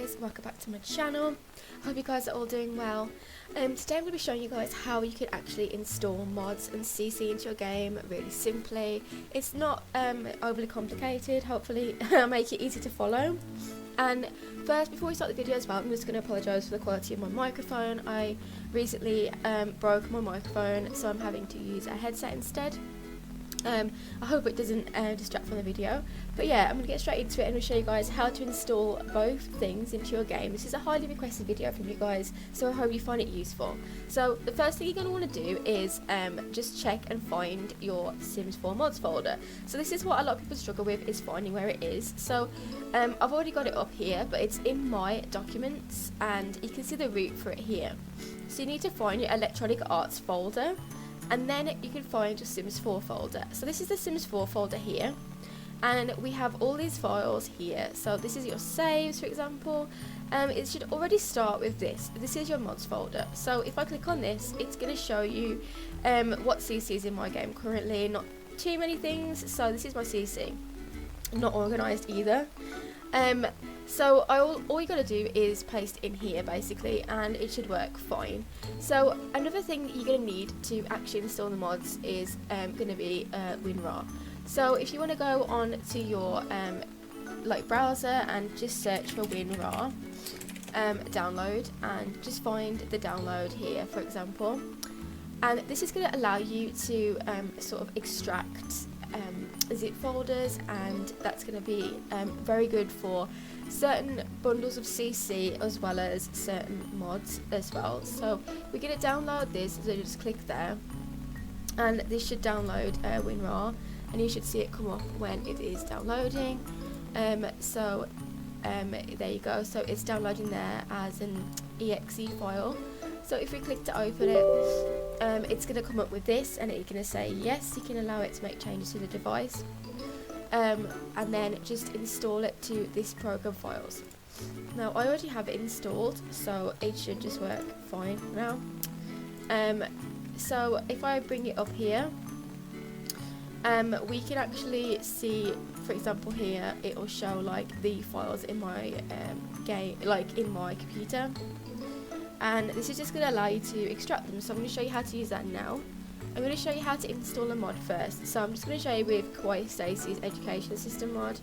guys, welcome back to my channel. Hope you guys are all doing well. Today I'm going to be showing you guys how you can actually install mods and CC into your game really simply. It's not overly complicated. Hopefully I'll make it easy to follow. And first, before we start the video as well, I'm just going to apologise for the quality of my microphone. I recently broke my microphone, so I'm having to use a headset instead. I hope it doesn't distract from the video, but yeah, I'm going to get straight into it and I'll show you guys how to install both things into your game. This is a highly requested video from you guys, so I hope you find it useful. So the first thing you're going to want to do is just check and find your Sims 4 mods folder. So this is what a lot of people struggle with, is finding where it is. So I've already got it up here, but it's in my documents and you can see the root for it here. So you need to find your electronic arts folder, and then you can find your Sims 4 folder. So this is the Sims 4 folder here, and we have all these files here. So this is your saves, for example. It should already start with this. This is your mods folder. So if I click on this, it's going to show you what CC is in my game currently. Not too many things. So this is my CC. Not organised either. So all you gotta do is paste in here basically, and it should work fine. So another thing that you're gonna need to actually install the mods is gonna be WinRAR. So if you want to go on to your browser and just search for WinRAR download, and just find the download here, for example, and this is going to allow you to sort of extract zip folders, and that's going to be very good for certain bundles of CC as well as certain mods as well. So we're going to download this, so just click there, and this should download WinRAR, and you should see it come up when it is downloading. So there you go, so it's downloading there as an exe file. So if we click to open it, it's going to come up with this, and it's going to say yes, you can allow it to make changes to the device, and then just install it to this program files. Now I already have it installed, so it should just work fine now. So if I bring it up here, we can actually see, for example here, it will show like the files in my game, like in my computer. And this is just going to allow you to extract them, so I'm going to show you how to use that now. I'm going to show you how to install a mod first. So I'm just going to show you with Kawaii Stacey's education system mod.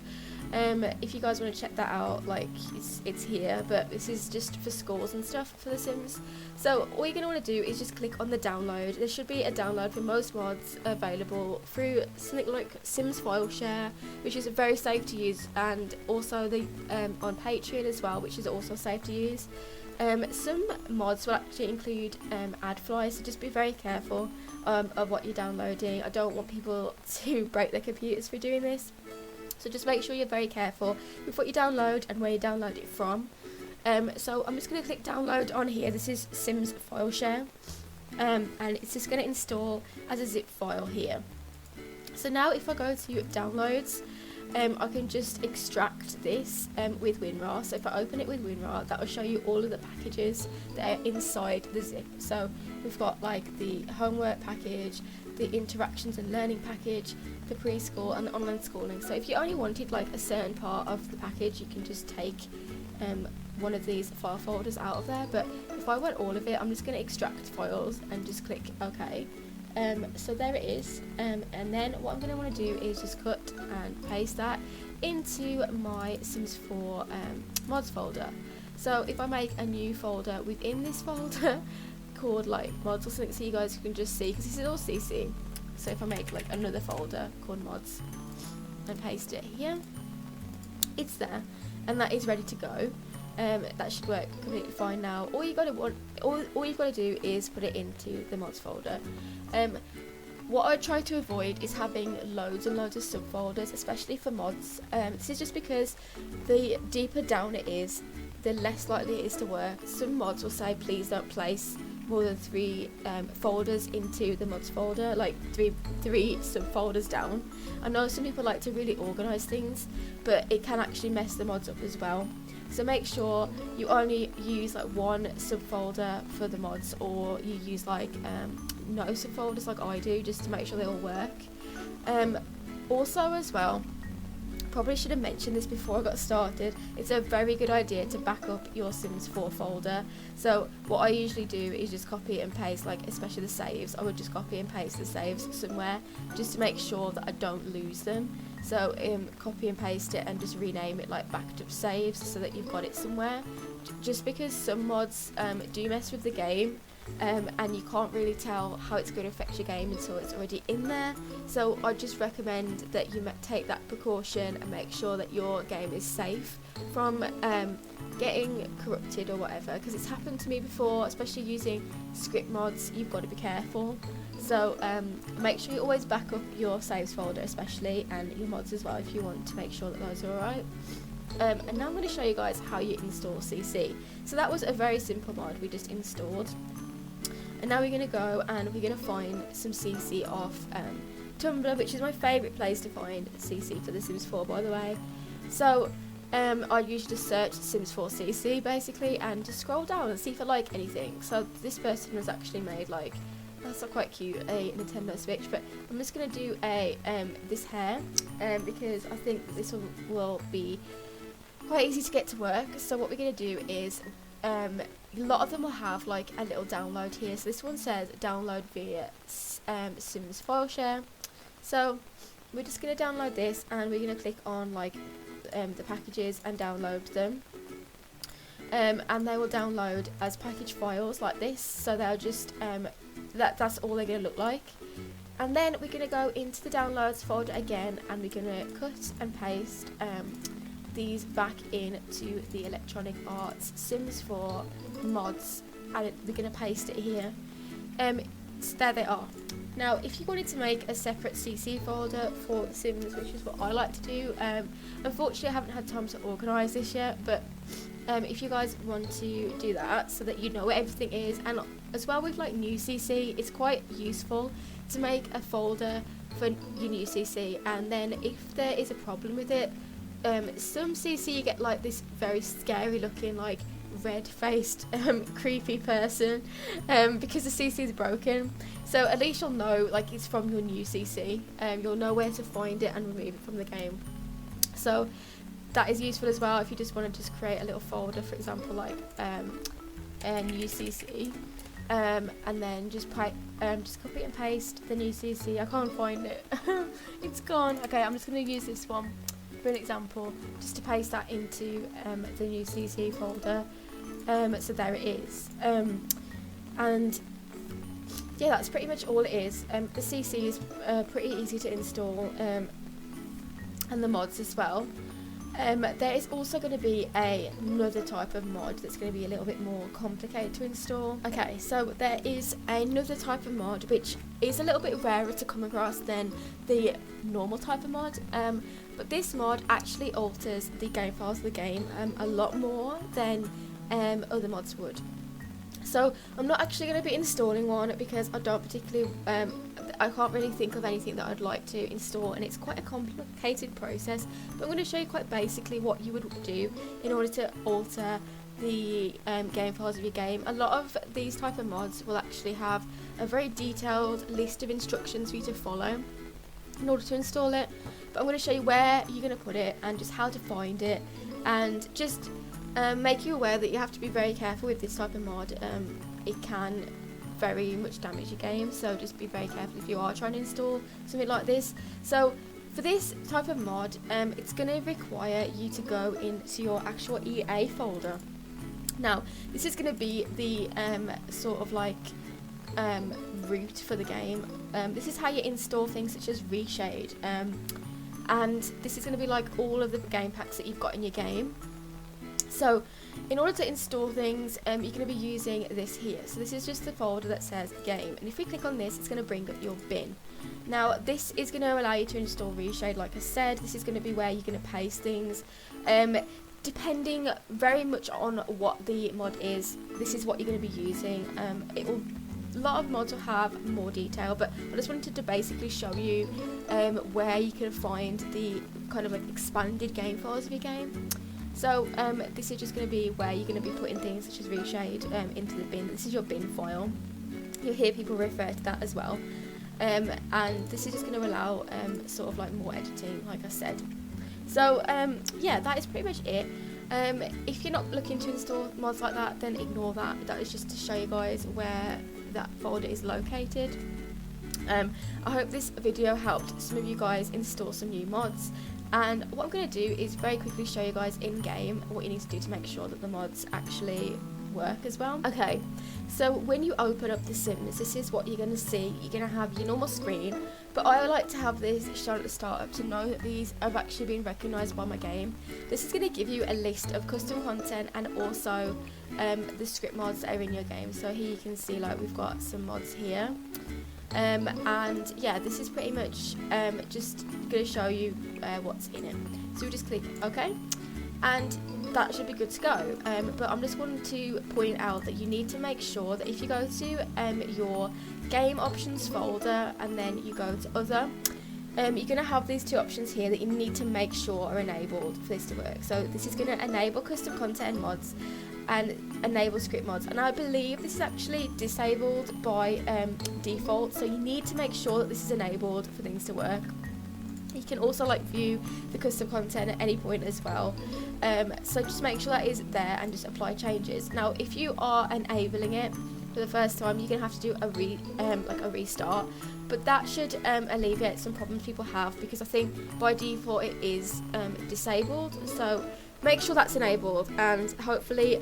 If you guys want to check that out, like it's here, but this is just for schools and stuff for The Sims. So all you're going to want to do is just click on the download. There should be a download for most mods available through something like Sims File Share, which is very safe to use, and also the on Patreon as well, which is also safe to use. Some mods will actually include ad flies, so just be very careful of what you're downloading. I don't want people to break their computers for doing this, so just make sure you're very careful with what you download and where you download it from. So I'm just going to click download on here. This is Sims File Share, and it's just going to install as a zip file here. So now if I go to downloads, I can just extract this with WinRAR. So if I open it with WinRAR, that will show you all of the packages that are inside the zip. So we've got like the homework package, the interactions and learning package, the preschool and the online schooling. So if you only wanted like a certain part of the package, you can just take one of these file folders out of there. But if I want all of it, I'm just going to extract files and just click OK. So there it is, and then what I'm going to want to do is just cut and paste that into my Sims 4 mods folder. So if I make a new folder within this folder called like mods or something, so you guys can just see, because this is all CC. So if I make like another folder called mods and paste it here, it's there, and that is ready to go. That should work completely fine now. All you've got to do is put it into the mods folder. What I try to avoid is having loads and loads of subfolders, especially for mods. This is just because the deeper down it is, the less likely it is to work. Some mods will say please don't place more than 3 folders into the mods folder, like three subfolders down. I know some people like to really organise things, but it can actually mess the mods up as well. So make sure you only use like one subfolder for the mods, or you use like no subfolders like I do, just to make sure they all work. Also as well, probably should have mentioned this before I got started. It's a very good idea to back up your Sims 4 folder. So what I usually do is just copy and paste, like especially the saves. I would just copy and paste the saves somewhere just to make sure that I don't lose them. So copy and paste it and just rename it like backed up saves so that you've got it somewhere. Just because some mods do mess with the game. And you can't really tell how it's going to affect your game until it's already in there. So I just recommend that you take that precaution and make sure that your game is safe from getting corrupted or whatever, because it's happened to me before, especially using script mods. You've got to be careful. So make sure you always back up your saves folder especially, and your mods as well if you want to make sure that those are alright. And now I'm going to show you guys how you install CC. So that was a very simple mod we just installed. And now we're going to go and we're going to find some CC off Tumblr, which is my favourite place to find CC for The Sims 4, by the way. So I usually just search Sims 4 CC basically and just scroll down and see if I like anything. So this person has actually made, like, that's not quite cute, a Nintendo Switch, but I'm just going to do a this hair because I think that this one will be quite easy to get to work. So what we're going to do is a lot of them will have like a little download here. So this one says download via Sims file share. So we're just going to download this and we're going to click on like the packages and download them. And they will download as package files like this. So they'll just that's all they're going to look like. And then we're going to go into the downloads folder again and we're going to cut and paste these back into the Electronic Arts Sims 4 mods, and we're going to paste it here. So there they are. Now if you wanted to make a separate CC folder for The Sims, which is what I like to do, unfortunately I haven't had time to organise this yet, but if you guys want to do that so that you know where everything is, and as well with like new CC, it's quite useful to make a folder for your new CC, and then if there is a problem with it, some CC you get like this very scary looking like red-faced creepy person because the CC is broken. So at least you'll know like it's from your new CC. You'll know where to find it and remove it from the game. So that is useful as well if you just want to just create a little folder, for example like a new CC, and then just copy and paste the new CC. I can't find it. It's gone. Okay, I'm just going to use this one for an example, just to paste that into the new CC folder. So there it is. And yeah, that's pretty much all it is. The CC is pretty easy to install, and the mods as well. There is also going to be another type of mod that's going to be a little bit more complicated to install. Okay, so there is another type of mod which is a little bit rarer to come across than the normal type of mod, but this mod actually alters the game files of the game a lot more than other mods would. So I'm not actually going to be installing one because I don't particularly, I can't really think of anything that I'd like to install, and it's quite a complicated process, but I'm going to show you quite basically what you would do in order to alter the game files of your game. A lot of these type of mods will actually have a very detailed list of instructions for you to follow in order to install it, but I'm going to show you where you're going to put it and just how to find it, and just make you aware that you have to be very careful with this type of mod. It can very much damage your game, so just be very careful if you are trying to install something like this. So for this type of mod, it's going to require you to go into your actual EA folder. Now this is going to be the sort of like root for the game. This is how you install things such as Reshade, and this is going to be like all of the game packs that you've got in your game. So in order to install things, you're going to be using this here. So this is just the folder that says game, and if we click on this, it's going to bring up your bin. Now this is going to allow you to install Reshade. Like I said, this is going to be where you're going to paste things. Depending very much on what the mod is, this is what you're going to be using. A lot of mods will have more detail, but I just wanted to basically show you where you can find the kind of like expanded game files of your game. So this is just going to be where you're going to be putting things such as Reshade into the bin. This is your bin file. You'll hear people refer to that as well. And this is just going to allow sort of like more editing, like I said. So yeah, that is pretty much it. If you're not looking to install mods like that, then ignore that. That is just to show you guys where that folder is located. I hope this video helped some of you guys install some new mods, and what I'm going to do is very quickly show you guys in game what you need to do to make sure that the mods actually work as well. Okay, so when you open up The Sims, this is what you're going to see. You're going to have your normal screen, but I like to have this shown at the start to know that these have actually been recognised by my game. This is going to give you a list of custom content and also the script mods that are in your game. So here you can see like we've got some mods here. And yeah, this is pretty much just going to show you what's in it. So we just click OK, and that should be good to go. But I'm just wanting to point out that you need to make sure that if you go to your game options folder and then you go to other, you're going to have these two options here that you need to make sure are enabled for this to work. So this is going to enable custom content and mods and enable script mods, and I believe this is actually disabled by default, so you need to make sure that this is enabled for things to work. You can also like view the custom content at any point as well, so just make sure that is there and just apply changes. Now if you are enabling it for the first time, you're gonna have to do a restart, but that should alleviate some problems people have, because I think by default it is disabled. So make sure that's enabled, and hopefully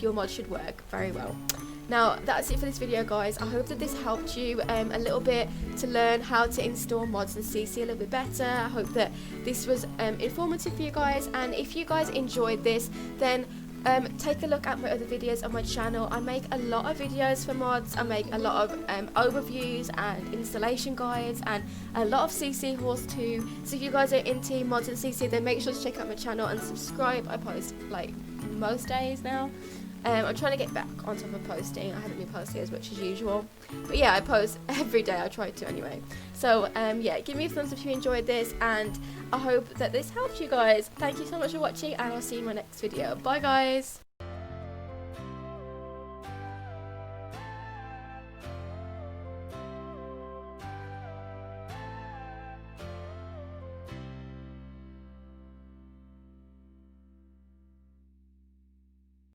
your mod should work very well. Now that's it for this video, guys. I hope that this helped you a little bit to learn how to install mods and CC a little bit better. I hope that this was informative for you guys, and if you guys enjoyed this, then take a look at my other videos on my channel. I make a lot of videos for mods. I make a lot of overviews and installation guides and a lot of CC hauls too. So if you guys are into mods and CC, then make sure to check out my channel and subscribe. I post like most days now. I'm trying to get back on top of posting. I haven't been posting as much as usual, but yeah, I post every day. I try to anyway. So yeah, give me a thumbs up if you enjoyed this, and I hope that this helped you guys. Thank you so much for watching, and I'll see you in my next video. Bye guys.